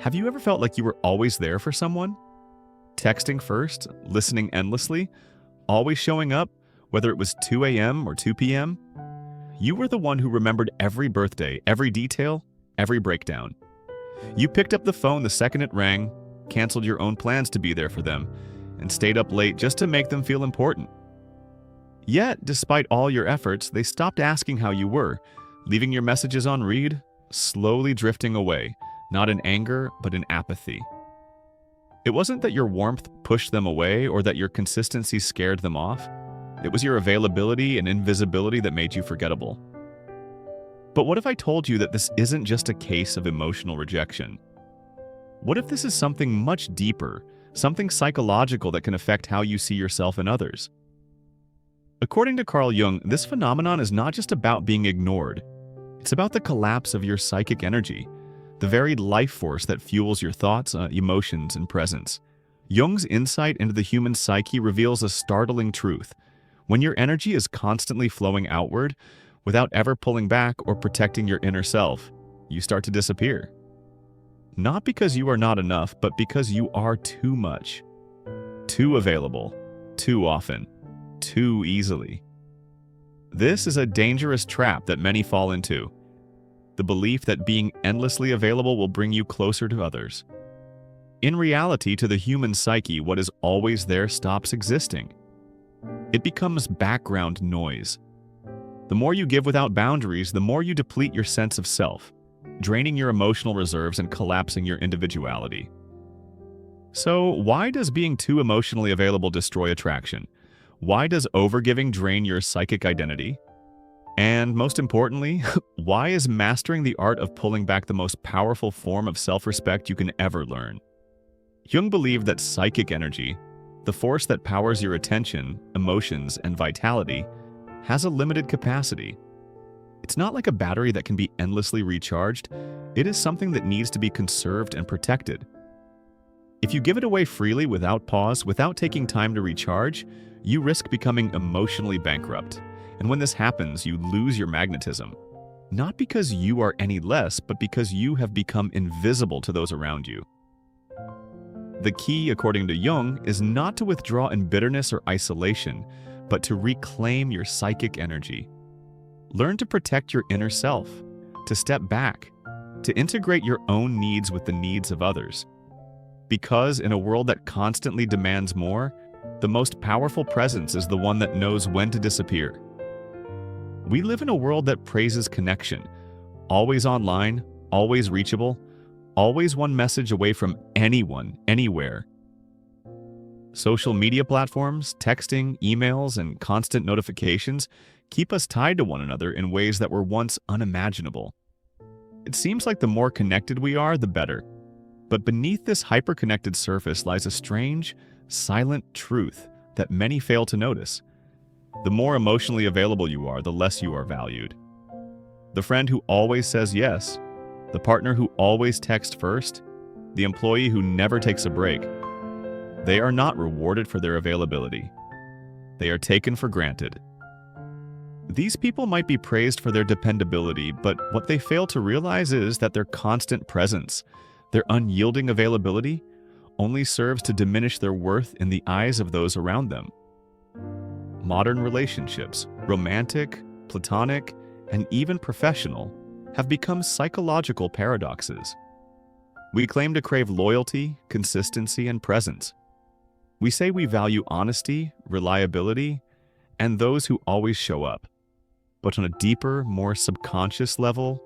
Have you ever felt like you were always there for someone? Texting first, listening endlessly, always showing up, whether it was 2 a.m. or 2 p.m.? You were the one who remembered every birthday, every detail, every breakdown. You picked up the phone the second it rang, canceled your own plans to be there for them, and stayed up late just to make them feel important. Yet, despite all your efforts, they stopped asking how you were, leaving your messages on read, slowly drifting away, not in anger, but in apathy. It wasn't that your warmth pushed them away or that your consistency scared them off. It was your availability and invisibility that made you forgettable. But what if I told you that this isn't just a case of emotional rejection? What if this is something much deeper, something psychological that can affect how you see yourself and others? According to Carl Jung, this phenomenon is not just about being ignored. It's about the collapse of your psychic energy, the very life force that fuels your thoughts, emotions, and presence. Jung's insight into the human psyche reveals a startling truth. When your energy is constantly flowing outward, without ever pulling back or protecting your inner self, you start to disappear. Not because you are not enough, but because you are too much. Too available, too often, too easily. This is a dangerous trap that many fall into. The belief that being endlessly available will bring you closer to others. In reality, to the human psyche, what is always there stops existing. It becomes background noise. The more you give without boundaries, the more you deplete your sense of self, draining your emotional reserves and collapsing your individuality. So, why does being too emotionally available destroy attraction? Why does overgiving drain your psychic identity? And most importantly, why is mastering the art of pulling back the most powerful form of self-respect you can ever learn? Jung believed that psychic energy, the force that powers your attention, emotions, and vitality, has a limited capacity. It's not like a battery that can be endlessly recharged. It is something that needs to be conserved and protected. If you give it away freely without pause, without taking time to recharge, you risk becoming emotionally bankrupt. And when this happens, you lose your magnetism. Not because you are any less, but because you have become invisible to those around you. The key, according to Jung, is not to withdraw in bitterness or isolation, but to reclaim your psychic energy. Learn to protect your inner self, to step back, to integrate your own needs with the needs of others. Because in a world that constantly demands more, the most powerful presence is the one that knows when to disappear. We live in a world that praises connection, always online, always reachable, always one message away from anyone, anywhere. Social media platforms, texting, emails, and constant notifications keep us tied to one another in ways that were once unimaginable. It seems like the more connected we are, the better. But beneath this hyper-connected surface lies a strange, silent truth that many fail to notice. The more emotionally available you are, the less you are valued. The friend who always says yes, the partner who always texts first, the employee who never takes a break, they are not rewarded for their availability. They are taken for granted. These people might be praised for their dependability, but what they fail to realize is that their constant presence, their unyielding availability, only serves to diminish their worth in the eyes of those around them. Modern relationships, romantic, platonic, and even professional, have become psychological paradoxes. We claim to crave loyalty, consistency, and presence. We say we value honesty, reliability, and those who always show up. But on a deeper, more subconscious level,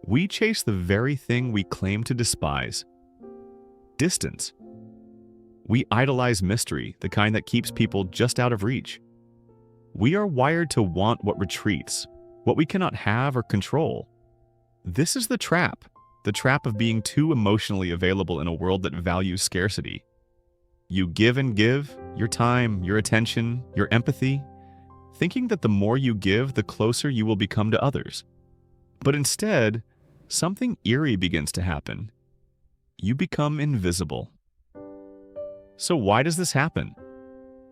we chase the very thing we claim to despise: distance. We idolize mystery, the kind that keeps people just out of reach. We are wired to want what retreats, what we cannot have or control. This is the trap of being too emotionally available in a world that values scarcity. You give and give, your time, your attention, your empathy, thinking that the more you give, the closer you will become to others. But instead, something eerie begins to happen. You become invisible. So why does this happen?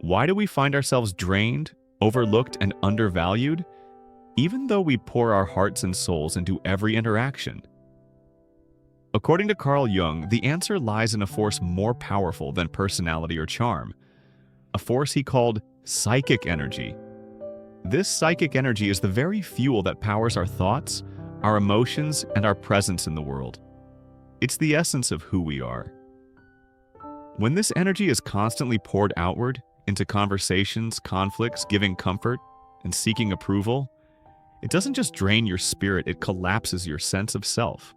Why do we find ourselves drained, overlooked, and undervalued, even though we pour our hearts and souls into every interaction? According to Carl Jung, the answer lies in a force more powerful than personality or charm, a force he called psychic energy. This psychic energy is the very fuel that powers our thoughts, our emotions, and our presence in the world. It's the essence of who we are. When this energy is constantly poured outward into conversations, conflicts, giving comfort, and seeking approval, it doesn't just drain your spirit, it collapses your sense of self.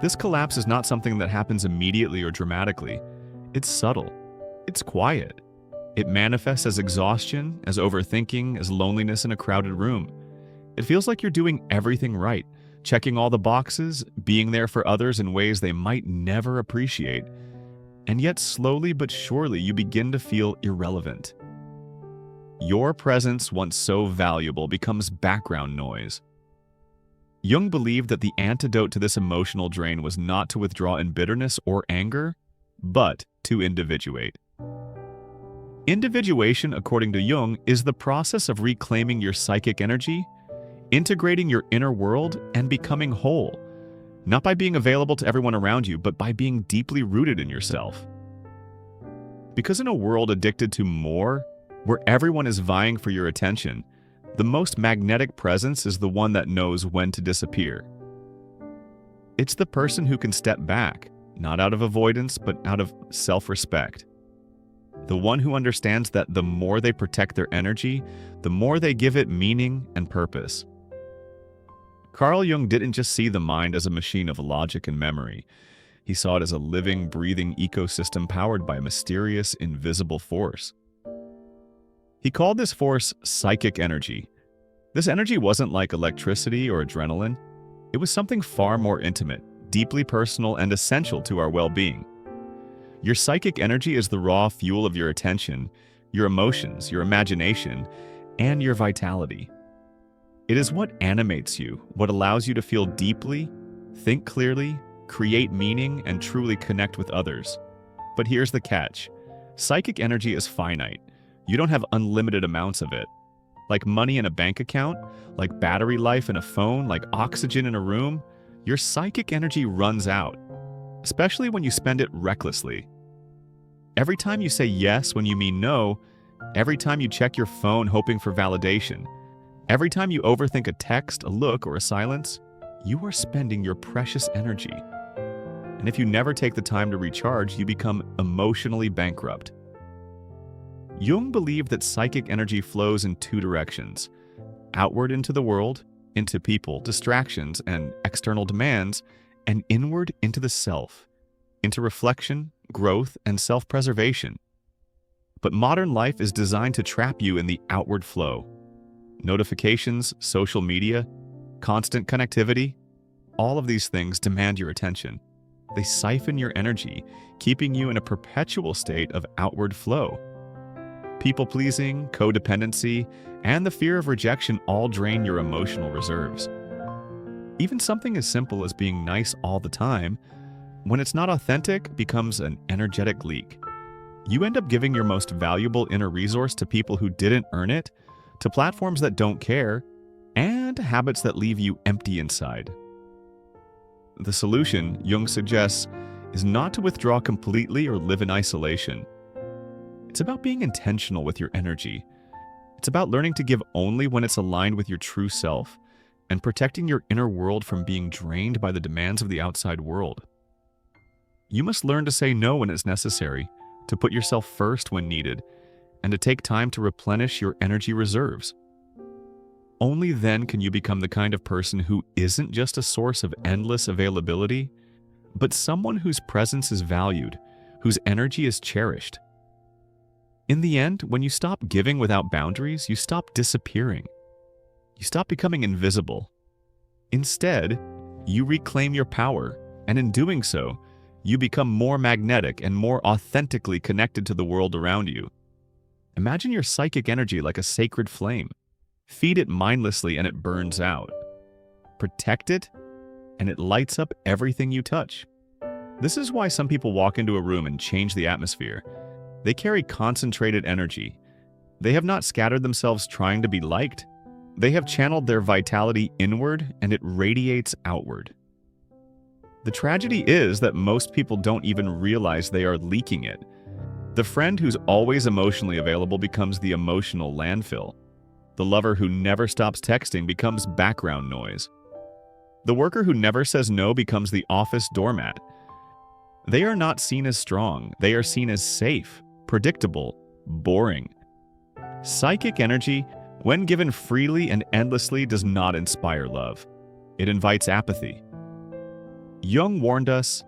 This collapse is not something that happens immediately or dramatically. It's subtle. It's quiet. It manifests as exhaustion, as overthinking, as loneliness in a crowded room. It feels like you're doing everything right, checking all the boxes, being there for others in ways they might never appreciate. And yet, slowly but surely, you begin to feel irrelevant. Your presence, once so valuable, becomes background noise. Jung believed that the antidote to this emotional drain was not to withdraw in bitterness or anger, but to individuate. Individuation, according to Jung, is the process of reclaiming your psychic energy, integrating your inner world, and becoming whole, not by being available to everyone around you, but by being deeply rooted in yourself. Because in a world addicted to more, where everyone is vying for your attention, the most magnetic presence is the one that knows when to disappear. It's the person who can step back, not out of avoidance, but out of self-respect. The one who understands that the more they protect their energy, the more they give it meaning and purpose. Carl Jung didn't just see the mind as a machine of logic and memory. He saw it as a living, breathing ecosystem powered by a mysterious, invisible force. He called this force psychic energy. This energy wasn't like electricity or adrenaline. It was something far more intimate, deeply personal, and essential to our well-being. Your psychic energy is the raw fuel of your attention, your emotions, your imagination, and your vitality. It is what animates you, what allows you to feel deeply, think clearly, create meaning, and truly connect with others. But here's the catch. Psychic energy is finite. You don't have unlimited amounts of it. Like money in a bank account, like battery life in a phone, like oxygen in a room, your psychic energy runs out, especially when you spend it recklessly. Every time you say yes when you mean no, every time you check your phone hoping for validation, every time you overthink a text, a look, or a silence, you are spending your precious energy. And if you never take the time to recharge, you become emotionally bankrupt. Jung believed that psychic energy flows in two directions: outward into the world, into people, distractions, and external demands, and inward into the self, into reflection, growth, and self-preservation. But modern life is designed to trap you in the outward flow. Notifications, social media, constant connectivity, all of these things demand your attention. They siphon your energy, keeping you in a perpetual state of outward flow. People-pleasing, codependency, and the fear of rejection all drain your emotional reserves. Even something as simple as being nice all the time, when it's not authentic, becomes an energetic leak. You end up giving your most valuable inner resource to people who didn't earn it, to platforms that don't care, and to habits that leave you empty inside. The solution, Jung suggests, is not to withdraw completely or live in isolation. It's about being intentional with your energy. It's about learning to give only when it's aligned with your true self, and protecting your inner world from being drained by the demands of the outside world. You must learn to say no when it's necessary, to put yourself first when needed, and to take time to replenish your energy reserves. Only then can you become the kind of person who isn't just a source of endless availability, but someone whose presence is valued, whose energy is cherished. In the end, when you stop giving without boundaries, you stop disappearing. You stop becoming invisible. Instead, you reclaim your power, and in doing so, you become more magnetic and more authentically connected to the world around you. Imagine your psychic energy like a sacred flame. Feed it mindlessly and it burns out. Protect it, and it lights up everything you touch. This is why some people walk into a room and change the atmosphere. They carry concentrated energy. They have not scattered themselves trying to be liked. They have channeled their vitality inward, and it radiates outward. The tragedy is that most people don't even realize they are leaking it. The friend who's always emotionally available becomes the emotional landfill. The lover who never stops texting becomes background noise. The worker who never says no becomes the office doormat. They are not seen as strong. They are seen as safe, predictable, boring. Psychic energy, when given freely and endlessly, does not inspire love. It invites apathy. Jung warned us,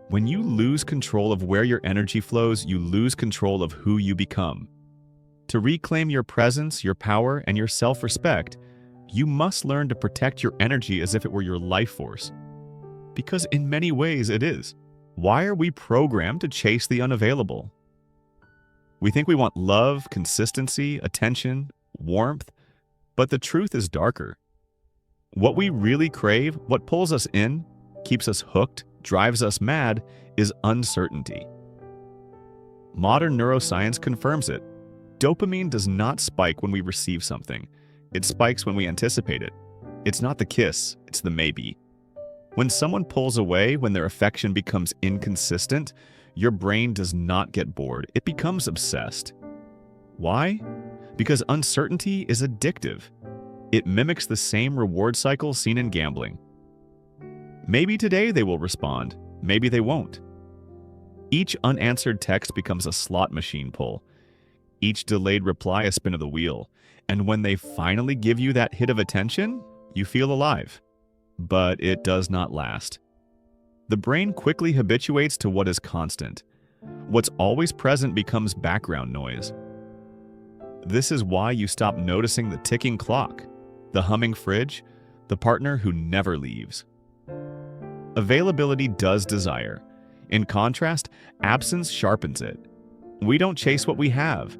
when you lose control of where your energy flows, you lose control of who you become. To reclaim your presence, your power, and your self-respect, you must learn to protect your energy as if it were your life force. Because in many ways it is. Why are we programmed to chase the unavailable? We think we want love, consistency, attention, warmth, but the truth is darker. What we really crave, what pulls us in, keeps us hooked, drives us mad, is uncertainty. Modern neuroscience confirms it. Dopamine does not spike when we receive something. It spikes when we anticipate it. It's not the kiss, it's the maybe. When someone pulls away, when their affection becomes inconsistent, your brain does not get bored. It becomes obsessed. Why? Because uncertainty is addictive. It mimics the same reward cycle seen in gambling. Maybe today they will respond. Maybe they won't. Each unanswered text becomes a slot machine pull. Each delayed reply a spin of the wheel. And when they finally give you that hit of attention, you feel alive. But it does not last. The brain quickly habituates to what is constant. What's always present becomes background noise. This is why you stop noticing the ticking clock, the humming fridge, the partner who never leaves. Availability does desire. In contrast, absence sharpens it. We don't chase what we have.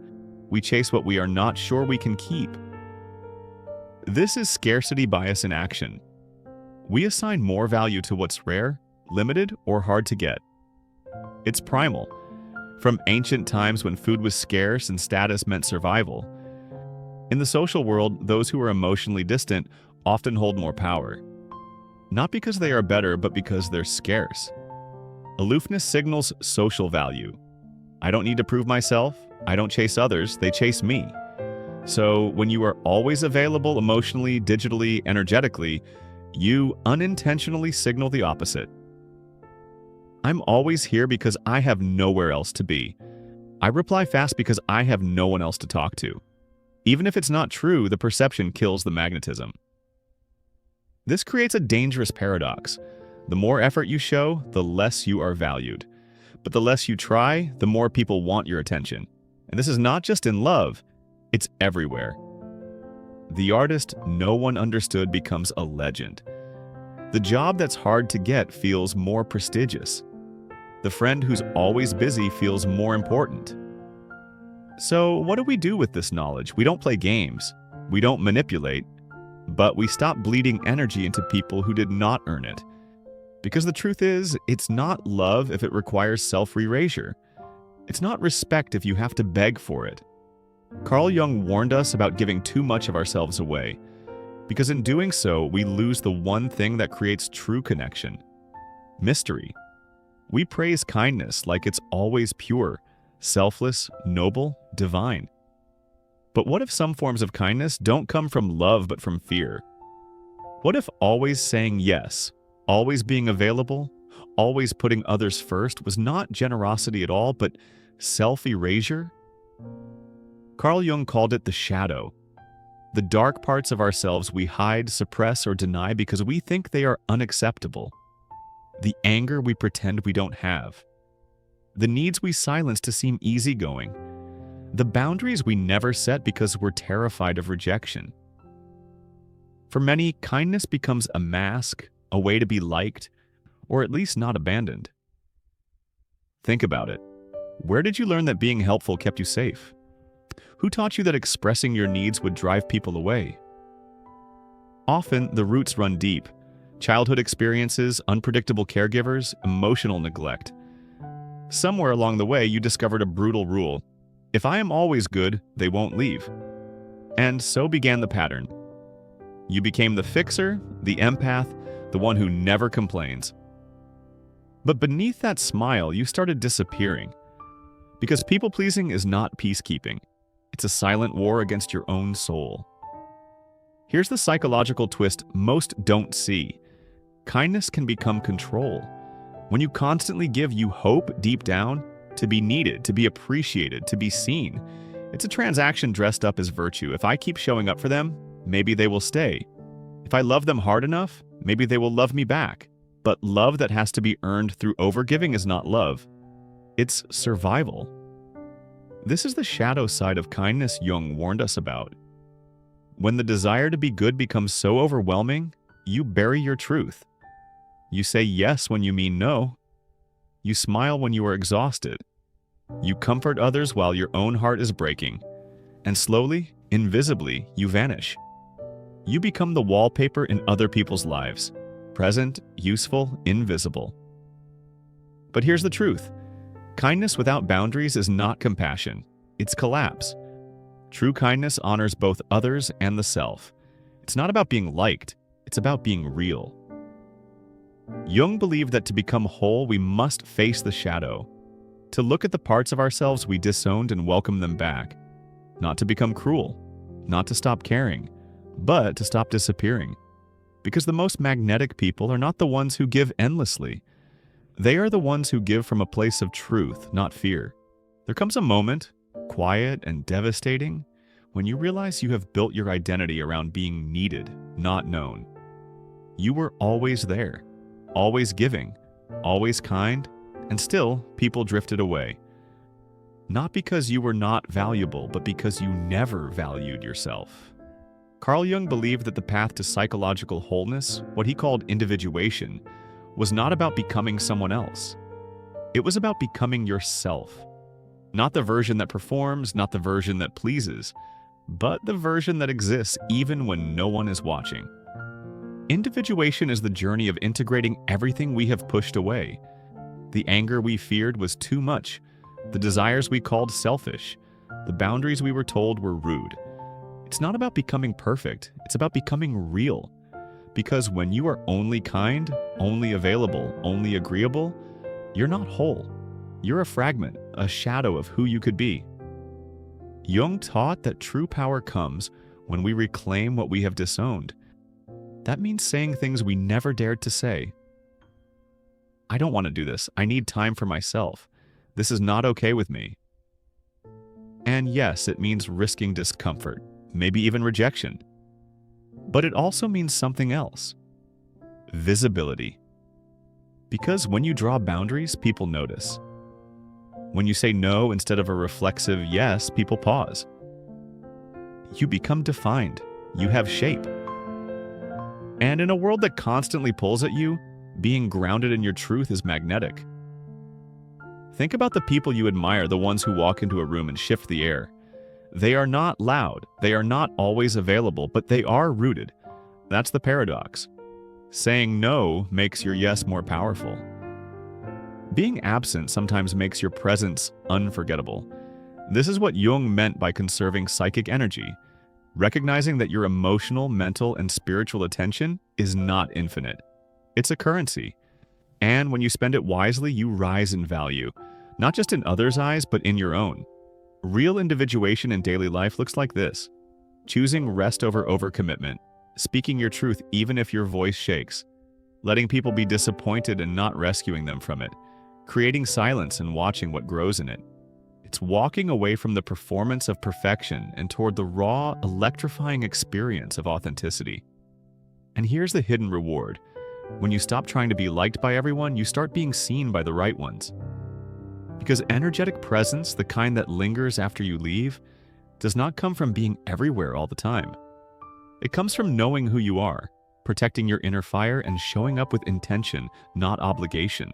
We chase what we are not sure we can keep. This is scarcity bias in action. We assign more value to what's rare, limited, or hard to get. It's primal. From ancient times when food was scarce and status meant survival. In the social world, those who are emotionally distant often hold more power. Not because they are better, but because they're scarce. Aloofness signals social value. I don't need to prove myself. I don't chase others. They chase me. So when you are always available emotionally, digitally, energetically, you unintentionally signal the opposite. I'm always here because I have nowhere else to be. I reply fast because I have no one else to talk to. Even if it's not true, the perception kills the magnetism. This creates a dangerous paradox. The more effort you show, the less you are valued. But the less you try, the more people want your attention. And this is not just in love, it's everywhere. The artist no one understood becomes a legend. The job that's hard to get feels more prestigious. The friend who's always busy feels more important. So what do we do with this knowledge? We don't play games. We don't manipulate. But we stop bleeding energy into people who did not earn it. Because the truth is, it's not love if it requires self-erasure. It's not respect if you have to beg for it. Carl Jung warned us about giving too much of ourselves away. Because in doing so, we lose the one thing that creates true connection: mystery. We praise kindness like it's always pure, selfless, noble, divine. But what if some forms of kindness don't come from love but from fear? What if always saying yes, always being available, always putting others first was not generosity at all, but self-erasure? Carl Jung called it the shadow. The dark parts of ourselves we hide, suppress, or deny because we think they are unacceptable. The anger we pretend we don't have. The needs we silence to seem easygoing. The boundaries we never set because we're terrified of rejection. For many, kindness becomes a mask, a way to be liked, or at least not abandoned. Think about it. Where did you learn that being helpful kept you safe? Who taught you that expressing your needs would drive people away? Often, the roots run deep. Childhood experiences, unpredictable caregivers, emotional neglect. Somewhere along the way, you discovered a brutal rule. If I am always good, they won't leave. And so began the pattern. You became the fixer, the empath, the one who never complains. But beneath that smile, you started disappearing. Because people-pleasing is not peacekeeping. It's a silent war against your own soul. Here's the psychological twist most don't see. Kindness can become control. When you constantly give, you hope deep down to be needed, to be appreciated, to be seen. It's a transaction dressed up as virtue. If I keep showing up for them, maybe they will stay. If I love them hard enough, maybe they will love me back. But love that has to be earned through overgiving is not love. It's survival. This is the shadow side of kindness Jung warned us about. When the desire to be good becomes so overwhelming, you bury your truth. You say yes when you mean no. You smile when you are exhausted. You comfort others while your own heart is breaking. And slowly, invisibly, you vanish. You become the wallpaper in other people's lives. Present, useful, invisible. But here's the truth. Kindness without boundaries is not compassion. It's collapse. True kindness honors both others and the self. It's not about being liked. It's about being real. Jung believed that to become whole, we must face the shadow. To look at the parts of ourselves we disowned and welcome them back. Not to become cruel. Not to stop caring. But to stop disappearing. Because the most magnetic people are not the ones who give endlessly. They are the ones who give from a place of truth, not fear. There comes a moment, quiet and devastating, when you realize you have built your identity around being needed, not known. You were always there, always giving, always kind, and still people drifted away. Not because you were not valuable, but because you never valued yourself. Carl Jung believed that the path to psychological wholeness, what he called individuation, was not about becoming someone else. It was about becoming yourself. Not the version that performs, not the version that pleases, but the version that exists even when no one is watching. Individuation is the journey of integrating everything we have pushed away. The anger we feared was too much, the desires we called selfish, the boundaries we were told were rude. It's not about becoming perfect, it's about becoming real. Because when you are only kind, only available, only agreeable, you're not whole. You're a fragment, a shadow of who you could be. Jung taught that true power comes when we reclaim what we have disowned. That means saying things we never dared to say. I don't want to do this. I need time for myself. This is not okay with me. And yes, it means risking discomfort, maybe even rejection. But it also means something else. Visibility. Because when you draw boundaries, people notice. When you say no instead of a reflexive yes, people pause. You become defined. You have shape. And in a world that constantly pulls at you, being grounded in your truth is magnetic. Think about the people you admire, the ones who walk into a room and shift the air. They are not loud, they are not always available, but they are rooted. That's the paradox. Saying no makes your yes more powerful. Being absent sometimes makes your presence unforgettable. This is what Jung meant by conserving psychic energy, recognizing that your emotional, mental, and spiritual attention is not infinite. It's a currency. And when you spend it wisely, you rise in value, not just in others' eyes, but in your own. Real individuation in daily life looks like this: choosing rest over overcommitment, speaking your truth even if your voice shakes, letting people be disappointed and not rescuing them from it, creating silence and watching what grows in it. It's walking away from the performance of perfection and toward the raw, electrifying experience of authenticity. And here's the hidden reward. When you stop trying to be liked by everyone, you start being seen by the right ones. Because energetic presence, the kind that lingers after you leave, does not come from being everywhere all the time. It comes from knowing who you are, protecting your inner fire, and showing up with intention, not obligation.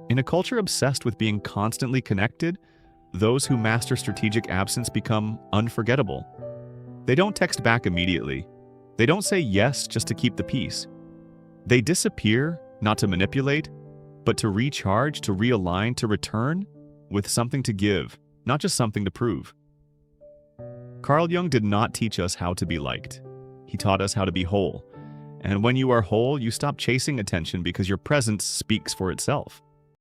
In a culture obsessed with being constantly connected, those who master strategic absence become unforgettable. They don't text back immediately. They don't say yes just to keep the peace. They disappear, not to manipulate, but to recharge, to realign, to return with something to give, not just something to prove. Carl Jung did not teach us how to be liked. He taught us how to be whole. And when you are whole, you stop chasing attention because your presence speaks for itself.